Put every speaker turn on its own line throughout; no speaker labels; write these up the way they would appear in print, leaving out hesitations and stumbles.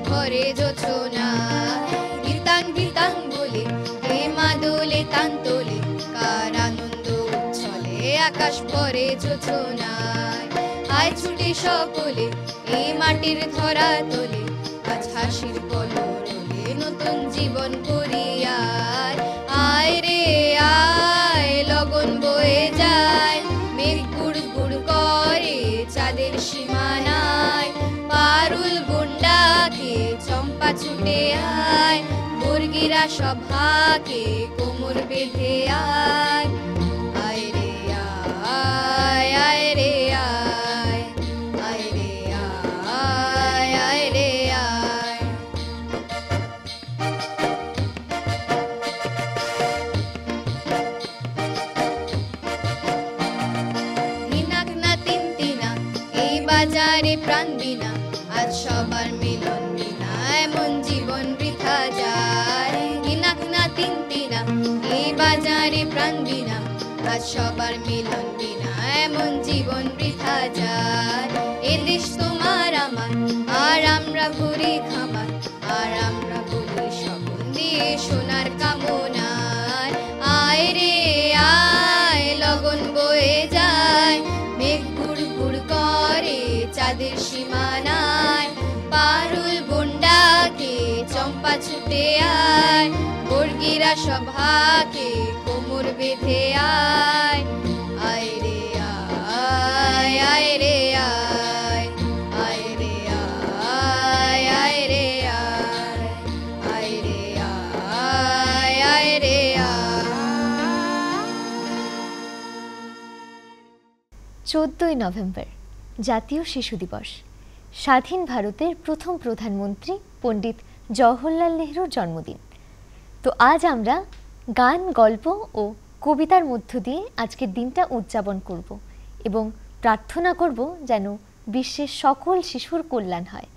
ভরে জোছনা। গীতাং গীতাং বলে হে মা দোলে তান তোলে, কার আনন্দ উচ্ছলে আকাশ ভরে জোছনায়। আয় ছুটে সকলে এই মাটির ধরা তোলে, আজ হাসির কলরলে নতুন জীবন করিয়ায়। আয় রে আয় লগন বয়ে যায়, মেঘ গুড় গুড় করে চাঁদের সীমানায়। পারুল গুন্ডাকে চম্পা ছুটে আয়, মুরগিরা সভাকে কোমর বেঁধে আয়। আয় রে আয়, আয় রে আয়, আয় রে আয়, আয় রে আয়। দিনাক না তিন তিনা এই বাজারে প্রাণ বিনা, আজ সবার মিলন বিনা এমন জীবন বৃথা যায়। দিনাক না তিন তিনা এই বাজারে প্রাণ বিনা, আজ সবার মিলন বিনা এমন জীবন বৃথা যায়। এ দেশ তোমার আমার, আর আমরা ভরি খামার, আর আমরা বলি স্বপন দিয়ে সোনার কামনায়। আয় রে আয় লগন বয়ে যায়, মেঘ গুড় গুড় করে চাঁদের সীমানায়। পারুল বন্ডাকে চম্পা ছুটে আয়, বর্গিরা সভাকে কোমর বেঁধে আয়। আয় রে আয়, আয় রে আয়, আয় রে আয়, আয় রে আয়, আয় রে আয়, আয় রে আয়।
14ই নভেম্বর জাতীয় শিশু দিবস। স্বাধীন ভারতের প্রথম প্রধানমন্ত্রী পণ্ডিত জওহরলাল নেহরুর জন্মদিন। তো আজ আমরা গান, গল্প ও কবিতার মধ্য দিয়ে আজকের দিনটা উদযাপন করব এবং প্রার্থনা করব যেন বিশ্বের সকল শিশুর কল্যাণ হয়।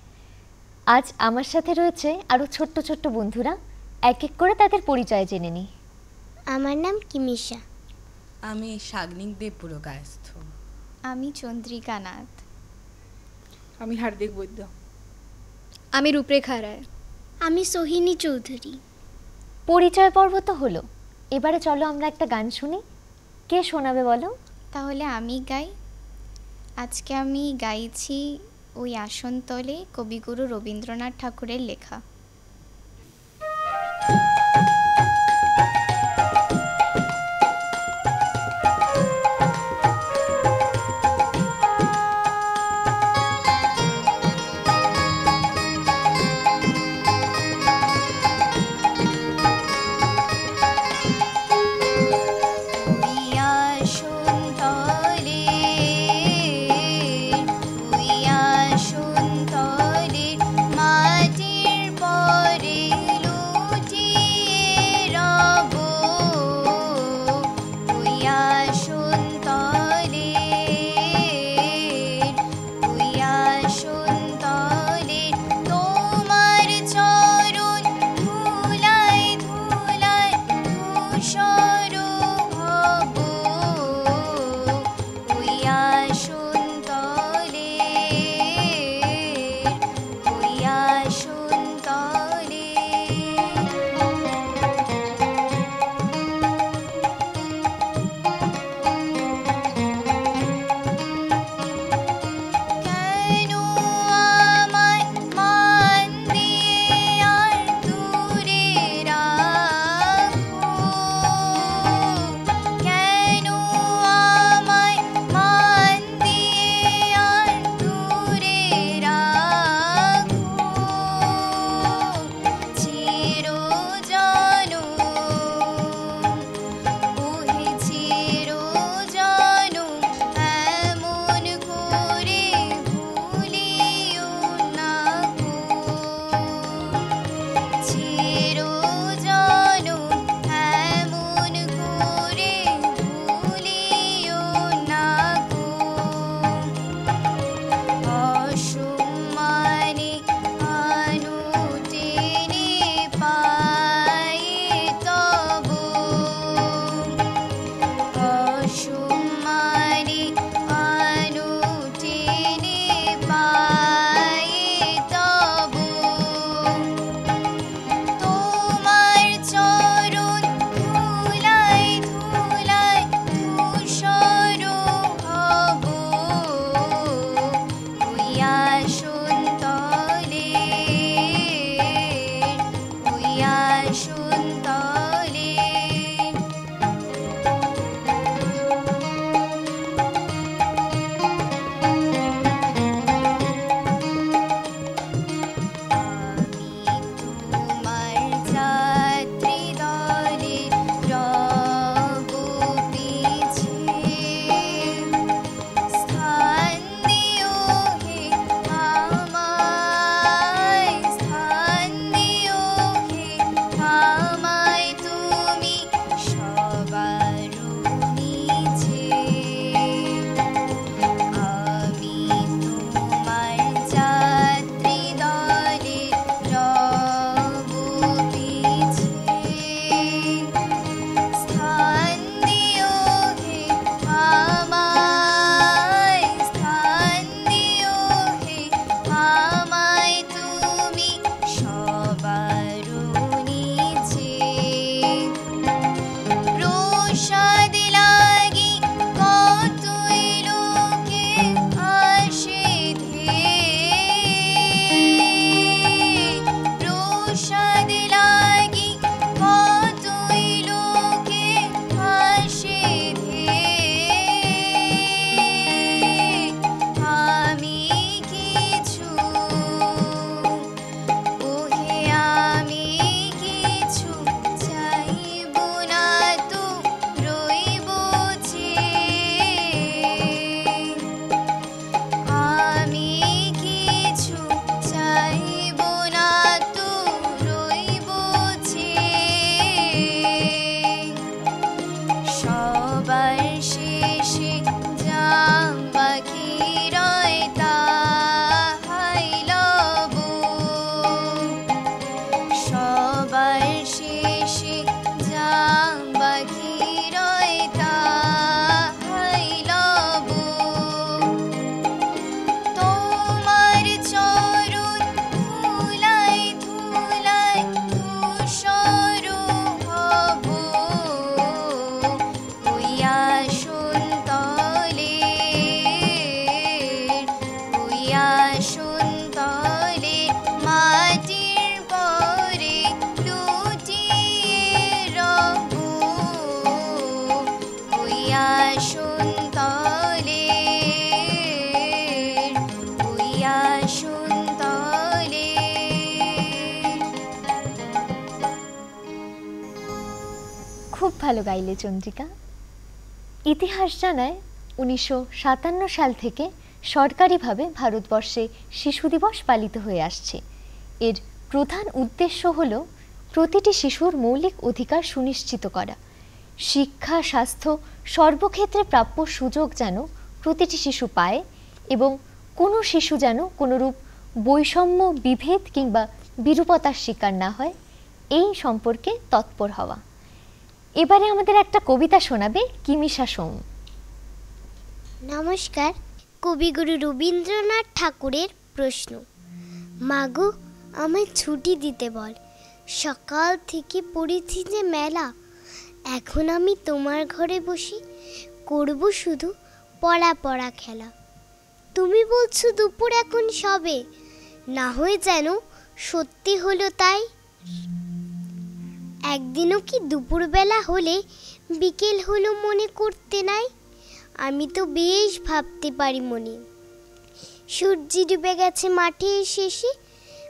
আজ আমার সাথে রয়েছে আরও ছোট্ট ছোট্ট বন্ধুরা, এক এক করে তাদের পরিচয় জেনে নিই।
আমার নাম কিমিশা।
আমি শাগনিক দেব পুরকায়স্থ।
আমি চন্দ্রিকা নাথ।
আমি হার্দিক বৈদ্য।
আমি রূপরেখা রায়।
আমি সোহিনী চৌধুরী।
পরিচয় পর্ব তো হলো, এবারে চলো আমরা একটা গান শুনি। কে শোনাবে বলো?
তাহলে আমি গাই। আজকে আমি গাইছি ওই আসনতলে, কবিগুরু রবীন্দ্রনাথ ঠাকুরের লেখা।
মাটির
আসনতলে।
খুব ভালো গাইলে চন্দ্রিকা। ইতিহাস জানায় 1957 সাল থেকে সরকারিভাবে ভারতবর্ষে শিশু দিবস পালিত হয়ে আসছে। এর প্রধান উদ্দেশ্য হল প্রতিটি শিশুর মৌলিক অধিকার সুনিশ্চিত করা, শিক্ষা, স্বাস্থ্য সর্বক্ষেত্রে প্রাপ্য সুযোগ যেন প্রতিটি শিশু পায় এবং কোনো শিশু যেন কোনোরূপ বৈষম্য, বিভেদ কিংবা বিরূপতার শিকার না হয়, এই সম্পর্কে তৎপর হওয়া। এবারে আমাদের একটা কবিতা শোনাবে কিমিশা সোম।
নমস্কার। কবিগুরু রবীন্দ্রনাথ ঠাকুরের প্রশ্ন। মাগো, আমায় ছুটি দিতে বল, সকাল থেকে পড়েছি যে মেলা। এখন আমি তোমার ঘরে বসি করব শুধু পড়া পড়া খেলা। তুমি বলছো দুপুর এখন সবে, না হয়ে যেন সত্যি হলো তাই। একদিনও কি দুপুরবেলা হলে বিকেল হলো মনে করতে নাই? আমি তো বেশ ভাবতে পারি মনে। সূর্য ডুবে গেছে মাঠে শেষে,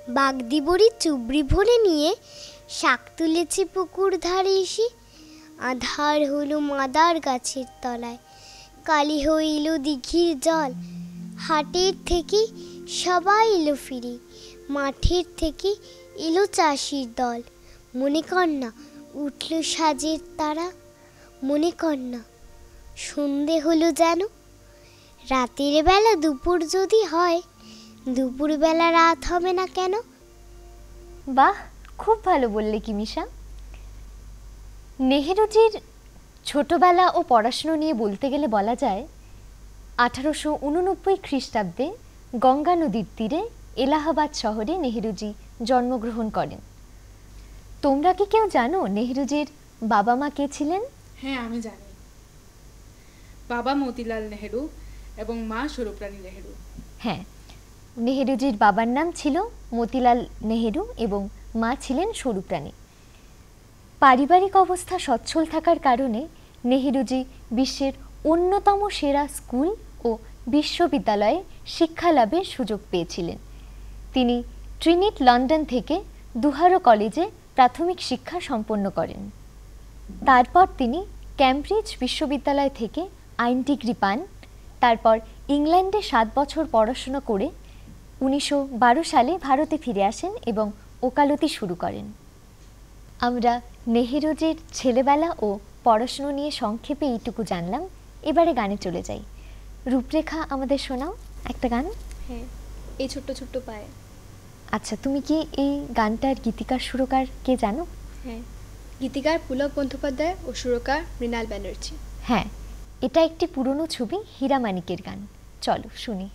বাগদিবরি চুবড়ি ভরে নিয়ে শাক তুলেছে পুকুর ধারে এসে। আধার হলো মাদার গাছের তলায়, কালি হইল দিঘির জল। হাটের থেকে সবাই এলো ফিরে, মাঠের থেকে এলো চাষির দল। মনে কর না উঠল সাজের তারা, মনে কর না সন্ধে হলো যেন। রাতের বেলা দুপুর যদি হয়, দুপুরবেলা রাত হবে না কেন?
বাহ, খুব ভালো বললে কিমিশা। নেহেরুজির ছোটবেলা ও পড়াশুনো নিয়ে বলতে গেলে বলা যায় 1889 খ্রিস্টাব্দে গঙ্গা নদীর তীরে এলাহাবাদ শহরে নেহেরুজি জন্মগ্রহণ করেন। তোমরা কি কেউ জানো নেহেরুজির বাবা মা কে ছিলেন?
হ্যাঁ, আমি জানি। বাবা মতিলাল নেহেরু এবং মা স্বরূপরানী নেহেরু।
হ্যাঁ, নেহেরুজির বাবার নাম ছিল মতিলাল নেহেরু এবং মা ছিলেন স্বরূপরানী। পারিবারিক অবস্থা সচ্ছল থাকার কারণে নেহেরুজি বিশ্বের অন্যতম সেরা স্কুল ও বিশ্ববিদ্যালয়ে শিক্ষা লাভের সুযোগ পেয়েছিলেন। তিনি ট্রিনিটি লন্ডন থেকে দুহারো কলেজে প্রাথমিক শিক্ষা সম্পন্ন করেন। তারপর তিনি ক্যামব্রিজ বিশ্ববিদ্যালয় থেকে আইন ডিগ্রি পান। তারপর ইংল্যান্ডে 7 বছর পড়াশোনা করে 1912 সালে ভারতে ফিরে আসেন এবং ওকালতি শুরু করেন। আমরা নেহেরুজির ছেলেবেলা ও পড়াশুনো নিয়ে সংক্ষেপে এইটুকু জানলাম। এবারে গানে চলে যাই। রূপরেখা, আমাদের শোনাও একটা গান।
হ্যাঁ, এই ছোট্ট ছোট্ট পায়ে।
আচ্ছা, তুমি কি এই গানটার গীতিকার সুরকার কে জানো?
হ্যাঁ, গীতিকার পুলক বন্দ্যোপাধ্যায় ও সুরকার মৃণাল ব্যানার্জি।
হ্যাঁ, এটা একটি পুরনো ছবি হীরা মানিকের গান। চলো শুনি।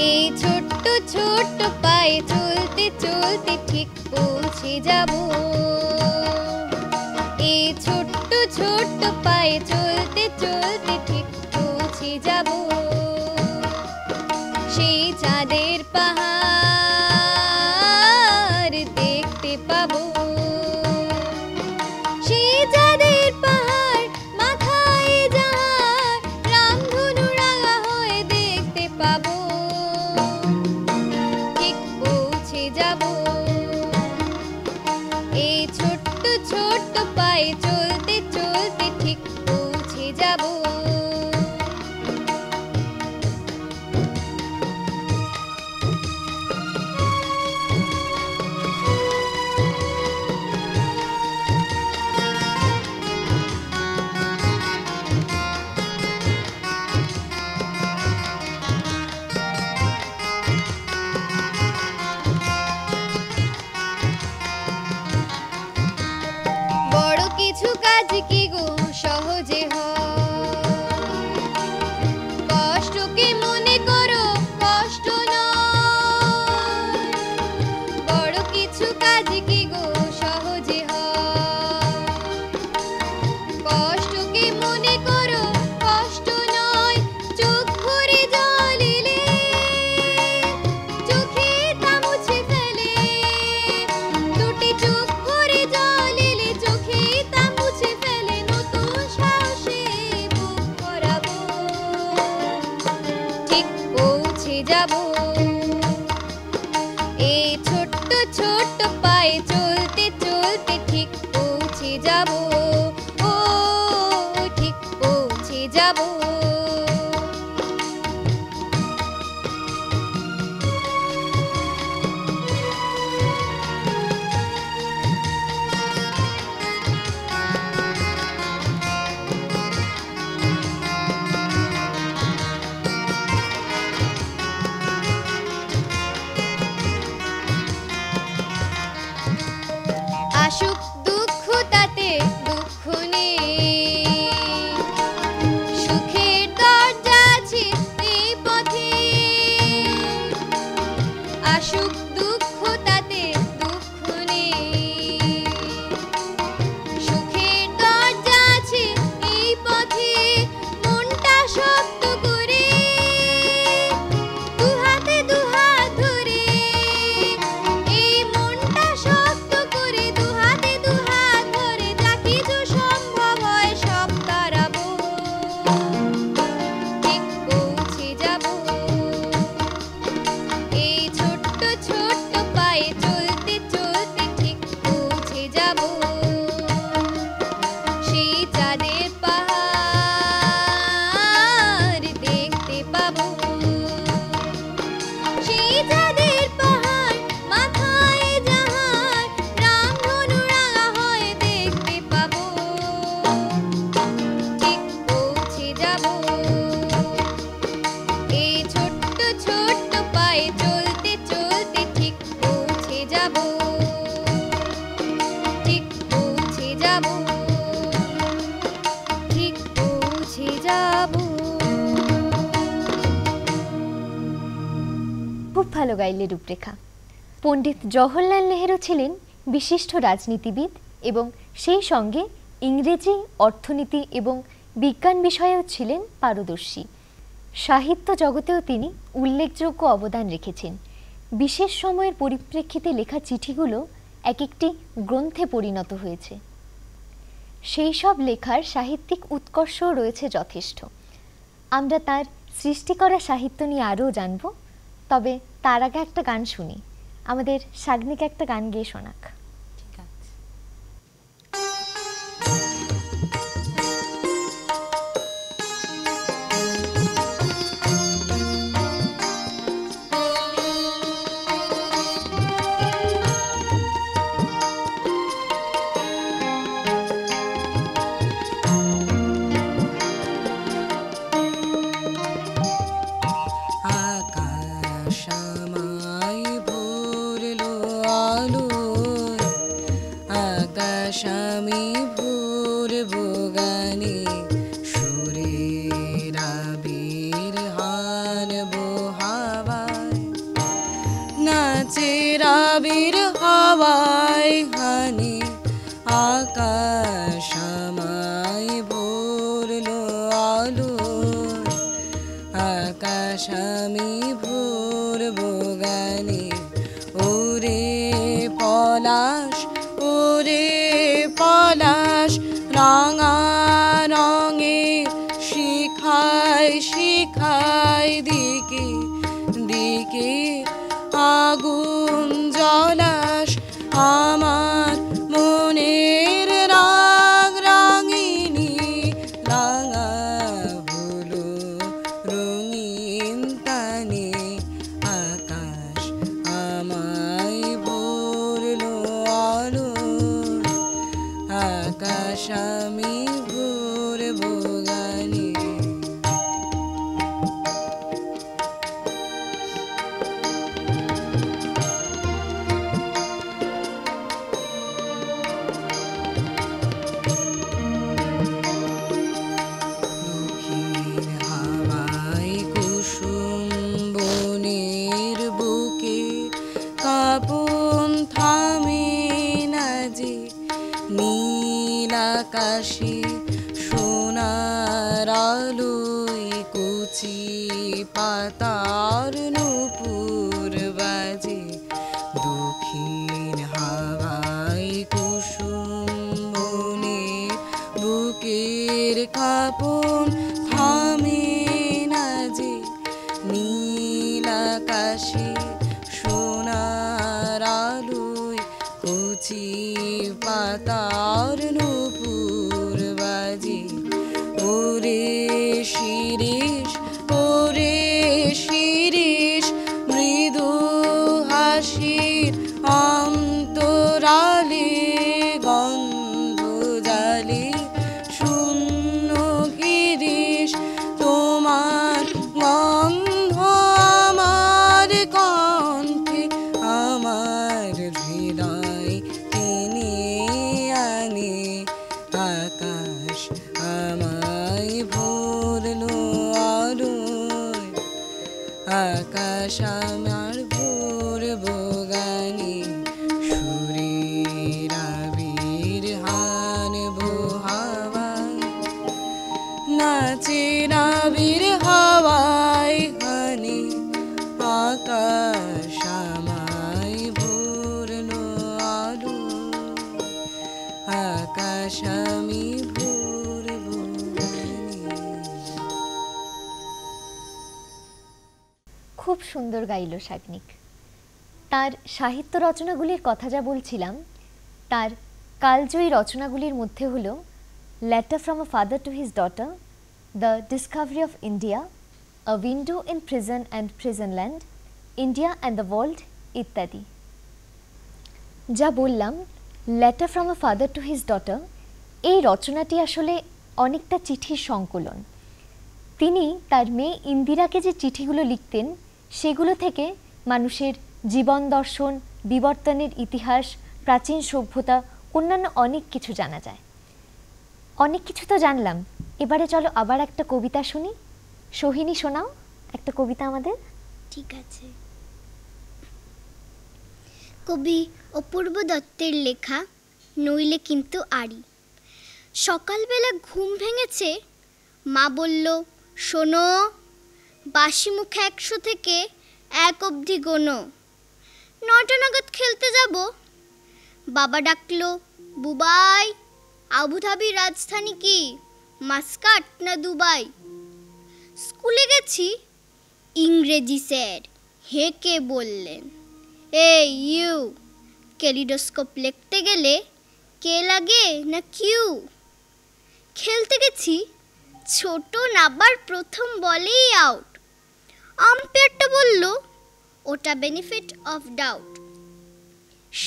এই ছোট্ট ছোট্ট পায়ে চলতে চলতে ঠিক পৌঁছে যাব। এই ছোট্ট ছোট্ট পায়ে চলতে চলতে ঠিক পৌঁছে যাব। সেই চাঁদের পাহাড় দেখতে পাবো। সেই চাঁদের পাহাড় মাথায় যাহার রামধনু রাঙা হয়ে দেখতে পাবো। ঠিক পৌঁছে যাব। এই ছোট্ট ছোট্ট পায়ে চলতে চলতে ঠিক পৌঁছে যাব। বড় কিছু কাজ কি গো সহজে হয়? কষ্টকে মনে করো কষ্ট নয়। বড় কিছু কাজ কি গো সহজে হয়? কষ্টকে মনে করো কষ্ট নয়। চোখ ভরে জল এলে চোখে তা মুছে ফেলে। দুটি চোখ ভরে জল এলে চোখে তা মুছে ফেলে। নতুন সাহসে বুক ভরাবো। ঠিক পৌঁছে যাব। এই ছোট্ট ছোট্ট পায়ে চলতে চলতে ঠিক পৌঁছে যাব। ও ঠিক পৌঁছে যাব। আসুক দুঃখ তাতে দুঃখ
খুব ভালো গাইলে রূপরেখা। পণ্ডিত জওহরলাল নেহেরু ছিলেন বিশিষ্ট রাজনীতিবিদ এবং সেই সঙ্গে ইংরেজি, অর্থনীতি এবং বিজ্ঞান বিষয়েও ছিলেন পারদর্শী। সাহিত্য জগতেও তিনি উল্লেখযোগ্য অবদান রেখেছেন। বিশেষ সময়ের পরিপ্রেক্ষিতে লেখা চিঠিগুলো এক একটি গ্রন্থে পরিণত হয়েছে। সেই সব লেখার সাহিত্যিক উৎকর্ষও রয়েছে যথেষ্ট। আমরা তার সৃষ্টি করা সাহিত্য নিয়ে আরও জানব, তবে তার আগে একটা গান শুনি। আমাদের শাগনিক একটা গান গেয়ে শোনাক।
ঠিক আছে।
আকাশামি ভোরবো গানে সুরের আবির হানবো হাওয়ায়, নাচের আবির হাওয়ায় হানে আকাশ আমায় ভরলো আলোয়। আকাশ আমি ভরবো গানে ওরে পলাশ, ওরে পলাশ রাঙা রঙে শিখায় শিখায় দিকে দিকে আগুন জলাস আমার মনের রাগ রাঙিনী রাঙা হলো রঙিন তানে। আকাশ আমায় ভরলো আলো, আকাশ আমি ভরবো গানে। দক্ষিণ হাওয়ায় কুসুম বনের বুকে কাঁপন থামে না যে, নীল আকাশে সোনার আলোয় কুচি পাতার নূপুর বাজে। দক্ষিণ হাওয়ায় কুসুম বনের বুকের কাঁপন থামে না যে, নীল আকাশে সোনার আলোয় কুচি পাতার নূপুর বাজে। ওরে শিরিষ, ওরে শিরিষ মৃদু হাসির অন্তরালে গন্ধ জালে শূন্য গিরিশ তোমার গন্ধ আমার কণ্ঠে আমার হৃদয় টেনে আনে। আকাশ আমায় ভরলো আলোয়, আকাশ আমার ভরবো গানে সুরের আবির হানবো হাওয়ায়, নাচের আবির হাওয়ায় হানে আকাশ আমায় ভরলো আলো, আকাশ আমি ভরবো গানে।
খুব সুন্দর গাইল শাগনিক। তার সাহিত্য রচনাগুলির কথা যা বলছিলাম, তার কালজয়ী রচনাগুলির মধ্যে হল letter from a father to his daughter, the discovery of India, a window in prison and prisonland, India and the world ইত্যাদি। যা বললাম letter from a father to his daughter, এই রচনাটি আসলে অনেকটা চিঠির সংকলন। তিনি তার মেয়ে ইন্দিরাকে যে চিঠিগুলো লিখতেন সেগুলো থেকে মানুষের জীবন দর্শন, বিবর্তনের ইতিহাস, প্রাচীন সভ্যতা, অন্যান্য অনেক কিছু জানা যায়। অনেক কিছু তো জানলাম, এবারে চলো আবার একটা কবিতা শুনি। সোহিনী শোনাও একটা কবিতা আমাদের।
ঠিক আছে। কবি অপূর্ব দত্তের লেখা নইলে কিন্তু আড়ি। সকালবেলা ঘুম ভেঙেছে, মা বলল, শোনো, বাসি মুখে 100 থেকে 1 অবধি গোনো, 9টা নাগাদ খেলতে যাব। বাবা ডাকলো, বুবাই, আবুধাবি রাজধানী কি, মাস্কাট না দুবাই? স্কুলে গেছি, ইংরেজি স্যার হেঁকে বললেন, এই ইউ, ক্যালিডোস্কোপ লিখতে গেলে কে লাগে না কিউ? খেলতে গেছি, ছোট নাবার প্রথম বলেই আউট। আম্পায়ারটা বলল, ওটা বেনিফিট অফ ডাউট।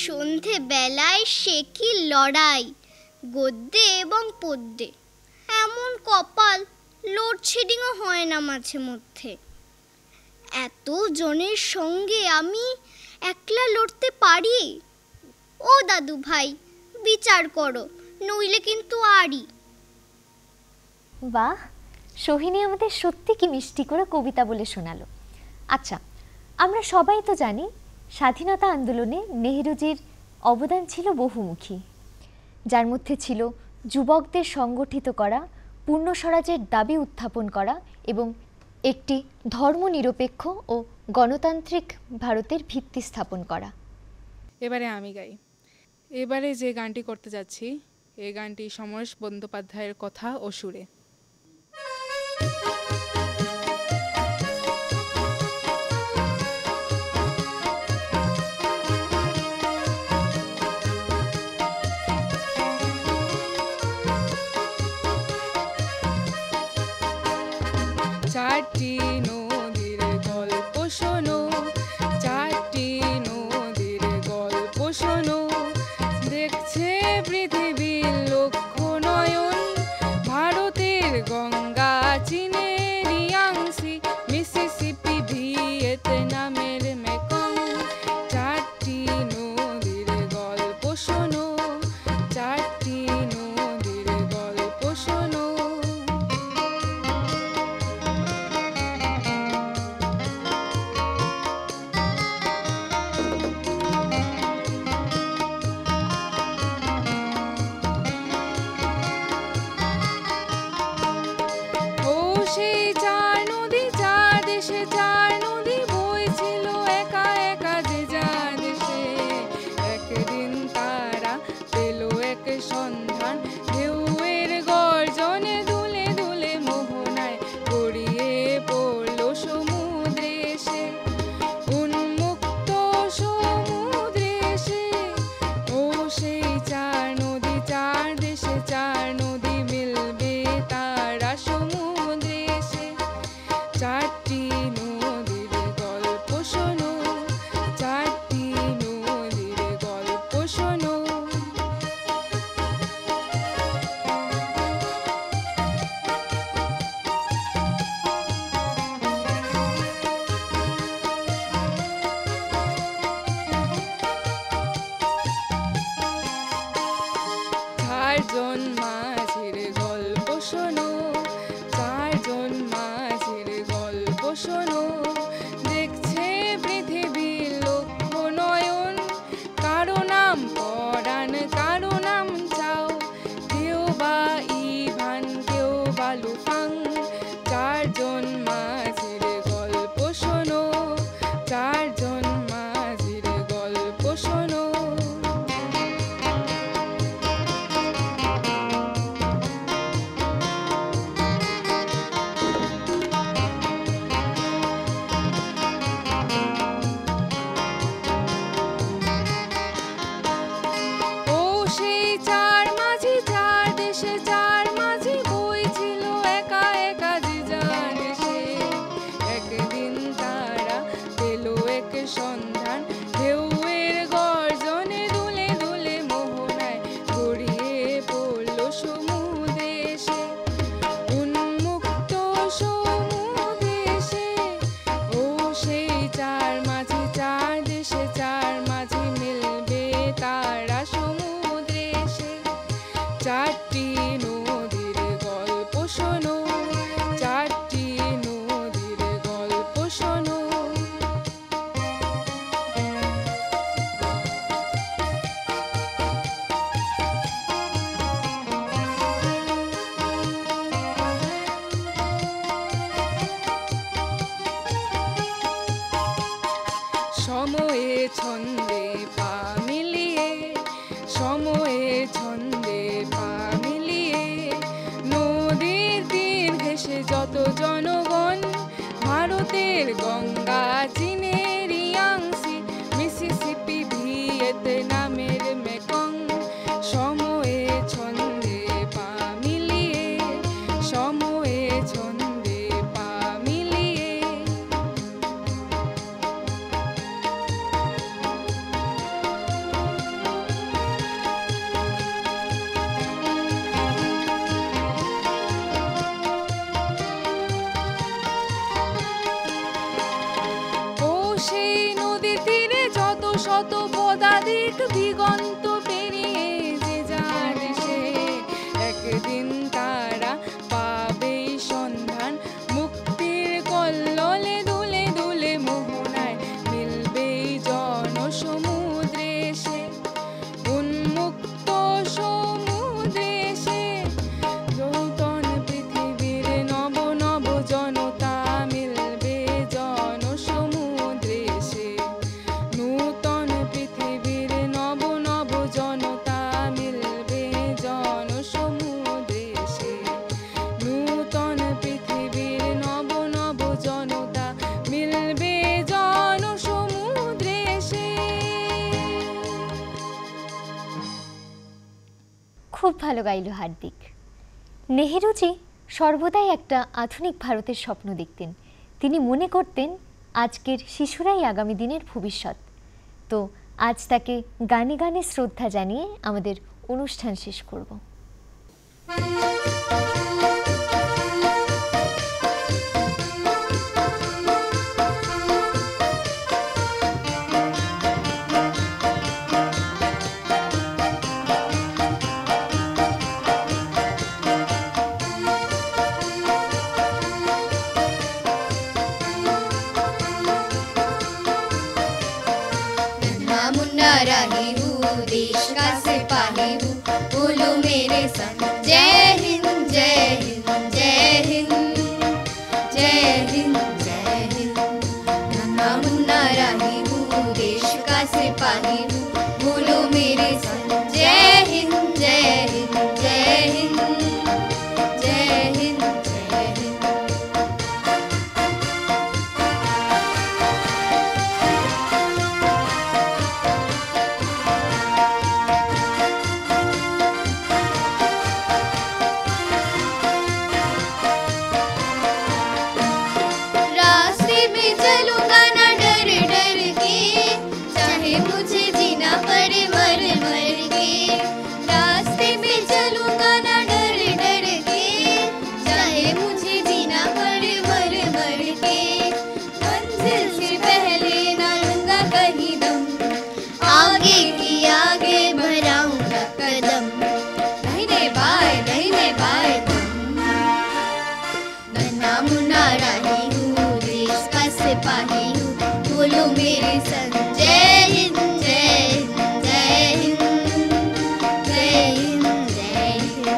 সন্ধে বেলায় সে কি লড়াই, গদ্যে এবং পদ্যে। এমন কপাল, লোডশেডিংও হয় না মাঝে মধ্যে। এত জনের সঙ্গে আমি একলা লড়তে পারি? ও দাদু ভাই, বিচার করো, নইলে কিন্তু আড়ি।
বাহ, সোহিনী আমাদের সত্যি কি মিষ্টি করে কবিতা বলে শোনালো। আচ্ছা, আমরা সবাই তো জানি স্বাধীনতা আন্দোলনে নেহরুজির অবদান ছিল বহুমুখী, যার মধ্যে ছিল যুবকদের সংগঠিত করা, পূর্ণ স্বরাজের দাবি উত্থাপন করা এবং একটি ধর্মনিরপেক্ষ ও গণতান্ত্রিক ভারতের ভিত্তি স্থাপন করা।
এবারে আমি গাই। এবারে যে গানটি করতে যাচ্ছি, এই গানটি সমরেশ বন্দ্যোপাধ্যায়ের কথা ও সুরে। চারটি নদীর গল্প শোনো, চারটি নদীর গল্প শোনো, দেখছে পৃথিবীর লক্ষ নয়ন, ভারতের গঙ্গা, চীনের ইয়াংসি, মিসিসিপি, ভিয়েতনামের মেকং। চারটি নদীর গল্প শোনো, চারটি নদীর গল্প শোনো। ও সেই চার নদী, চার দেশে চার নদী বইছিল একা একা যে যার দেশে। একদিন তারা পেল এক সন্ধান, ঢেউয়ের গর্জনে দুলে দুলে মোহনায় গড়িয়ে পড়ল সমুদ্রে এসে, উন্মুক্ত সমুদ্রে এসে। ও সেই চার নদী, চার দেশে চার নদী মিলবে তারা সমুদ্রে এসে। চারটি নদীর গল্প শোনো, চারটি নদীর গল্প শোনো। চারজন মাঝির গল্প শোনো, চারজন মাঝির গল্প শোনো, দেখছে পৃথিবীর লক্ষ নয়ন, কারো নাম পরাণ, কারো নাম চাও, কেউ বা ইভান, কেউ বা লুফাং। চারজন মাঝির গল্প শোনো, চারজন মাঝির গল্প শোনো। সময়ে ছন্দে পা মিলিয়ে, সময়ে ছন্দে পা মিলিয়ে, নদীর তীর ঘেঁষে যত জনগণ, ভারতের গঙ্গা চীনের ইয়াংসি, মিসিসিপি ভিয়েতনামের মেকং, সময়ে ছন্দে পা মিলিয়ে, সময়ে ছন্দে পা মিলিয়ে। ও সেই নদীর তীরে যত শত পদাতিক দিগন্ত পেরিয়ে যে যার দেশে, একদিন তারা পাবেই সন্ধান, মুক্তির কল্লোলে দুলে দুলে মোহনায় মিলবেই জনসমুদ্রে সে, উন্মুক্ত সমুদ্রে সে, নূতন পৃথিবীর নব নব জনতা মিলবে জনসমুদ্রে সে, নূতন পৃথিবীর নব নব জনতা মিলবে জনসমুদ্রে সে, নূতন পৃথিবীর নব নব জনতা মিলবে জনসমুদ্রে সে।
খুব ভালো গাইল হার্দিক। নেহেরুজি সর্বদাই একটা আধুনিক ভারতের স্বপ্ন দেখতেন। তিনি মনে করতেন আজকের শিশুরাই আগামী দিনের ভবিষ্যৎ। তো আজ তাকে গানে গানে শ্রদ্ধা জানিয়ে আমাদের অনুষ্ঠান শেষ করব।
नन्हा मुन्ना राही हूँ, देश का सिपाही हूँ, बोलो मेरे संग जय हिंद जय हिंद जय हिंद जय हिंद जय हिंद। नन्हा मुन्ना राही हूँ, देश का सिपाही हूँ, बोलो मेरे संग जय हिंद जय हिंद जय हिंद जय हिंद जय हिंद। रास्ते में चलूंगा ना डर डर के, चाहे मुझे जीना पड़े मर मर के। रास्ते में चलूंगा ना डर डर के, चाहे मुझे जीना पड़े मर मर के। मंजिल से पहले ना लूंगा कहीं दम, आगे की आगे बढ़ाऊंगा कदम, दाहिने बाएं तुम। नन्हा मुन्ना राही हूँ, देश का सिपाही हूँ, बोलो मेरे संग जय हिंद जय हिंद जय हिंद जय हिंद जय हिंद।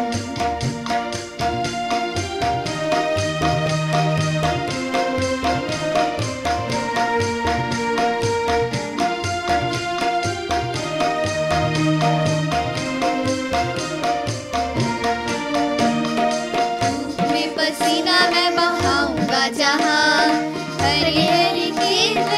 धूप में पसीना मैं बहाऊंगा जहाँ, हरे हरे खेत